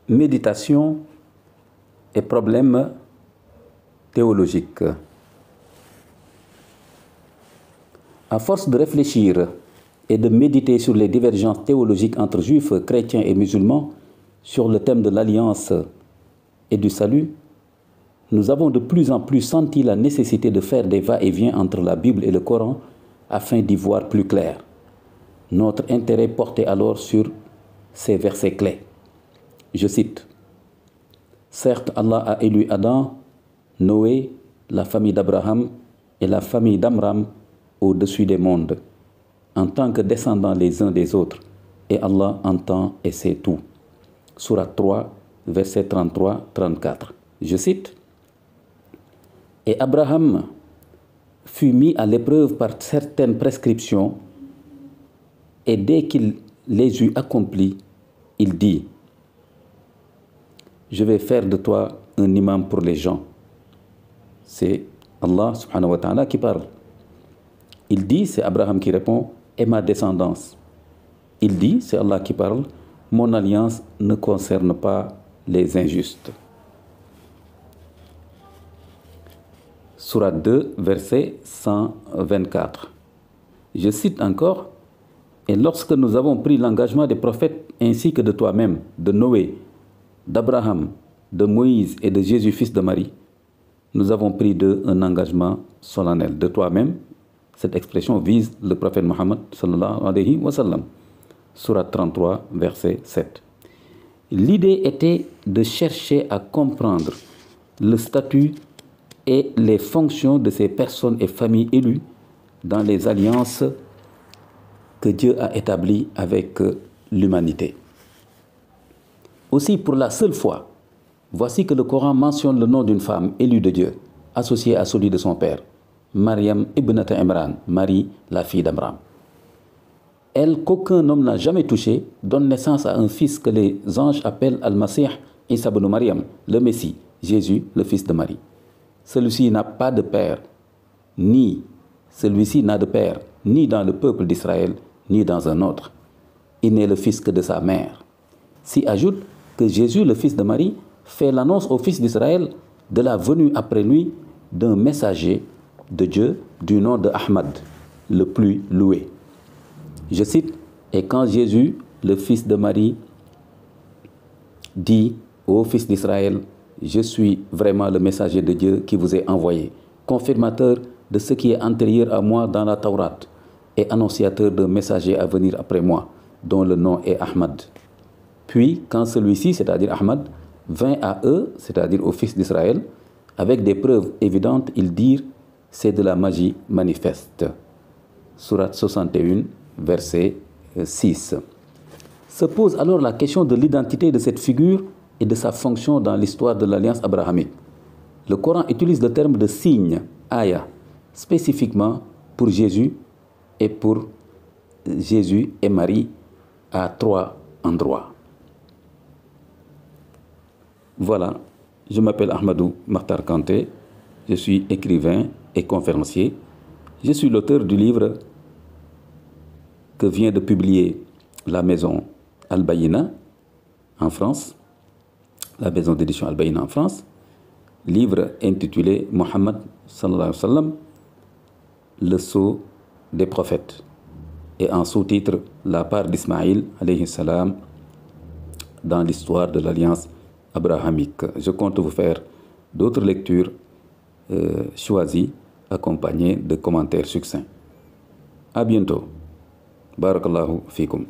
Méditation et problèmes théologiques. À force de réfléchir et de méditer sur les divergences théologiques entre juifs, chrétiens et musulmans sur le thème de l'alliance et du salut, nous avons de plus en plus senti la nécessité de faire des va-et-vient entre la Bible et le Coran afin d'y voir plus clair. Notre intérêt portait alors sur ces versets clés. Je cite: « Certes, Allah a élu Adam, Noé, la famille d'Abraham et la famille d'Amram au-dessus des mondes, en tant que descendants les uns des autres, et Allah entend et sait tout. » Sourate 3, versets 33-34. Je cite: « Et Abraham fut mis à l'épreuve par certaines prescriptions, et dès qu'il les eut accomplies, il dit: je vais faire de toi un imam pour les gens. » C'est Allah subhanahu wa ta'ala qui parle. Il dit, c'est Abraham qui répond, et ma descendance. Il dit, c'est Allah qui parle, mon alliance ne concerne pas les injustes. Sourate 2, verset 124. Je cite encore: « Et lorsque nous avons pris l'engagement des prophètes ainsi que de toi-même, de Noé, d'Abraham, de Moïse et de Jésus, fils de Marie, nous avons pris d'eux un engagement solennel. » De toi-même, cette expression vise le prophète Mohammed sallallahu alayhi wa sallam. Sourate 33, verset 7. L'idée était de chercher à comprendre le statut et les fonctions de ces personnes et familles élues dans les alliances que Dieu a établies avec l'humanité. Aussi, pour la seule fois, voici que le Coran mentionne le nom d'une femme élue de Dieu, associée à celui de son père, Maryam ibn Imran, Marie, la fille d'Amram. Elle, qu'aucun homme n'a jamais touché, donne naissance à un fils que les anges appellent Al-Masih Isa ibn Maryam, le Messie, Jésus, le fils de Marie. Celui-ci n'a pas de père, celui-ci n'a de père, ni dans le peuple d'Israël, ni dans un autre. Il n'est le fils que de sa mère. S'y ajoute que Jésus, le fils de Marie, fait l'annonce au fils d'Israël de la venue après lui d'un messager de Dieu du nom de Ahmad, le plus loué. Je cite: « Et quand Jésus, le fils de Marie, dit au fils d'Israël: je suis vraiment le messager de Dieu qui vous est envoyé, confirmateur de ce qui est antérieur à moi dans la Taurate, et annonciateur d'un messager à venir après moi, dont le nom est Ahmad. Puis, quand celui-ci, c'est-à-dire Ahmad, vint à eux, c'est-à-dire aux fils d'Israël, avec des preuves évidentes, ils dirent: c'est de la magie manifeste. » Sourate 61, verset 6. Se pose alors la question de l'identité de cette figure et de sa fonction dans l'histoire de l'alliance abrahamique. Le Coran utilise le terme de signe, aya, spécifiquement pour Jésus et Marie à 3 endroits. Voilà, je m'appelle Ahmadou Makhtar Kanté, je suis écrivain et conférencier. Je suis l'auteur du livre que vient de publier la maison Al-Bayina en France, la maison d'édition Al-Bayina en France, livre intitulé Mohammed sallallahu alayhi wa sallam, le sceau des prophètes, et en sous-titre la part d'Ismaïl alayhi salam dans l'histoire de l'alliance abrahamique. Je compte vous faire d'autres lectures choisies, accompagnées de commentaires succincts. À bientôt. Barakallahu fikum.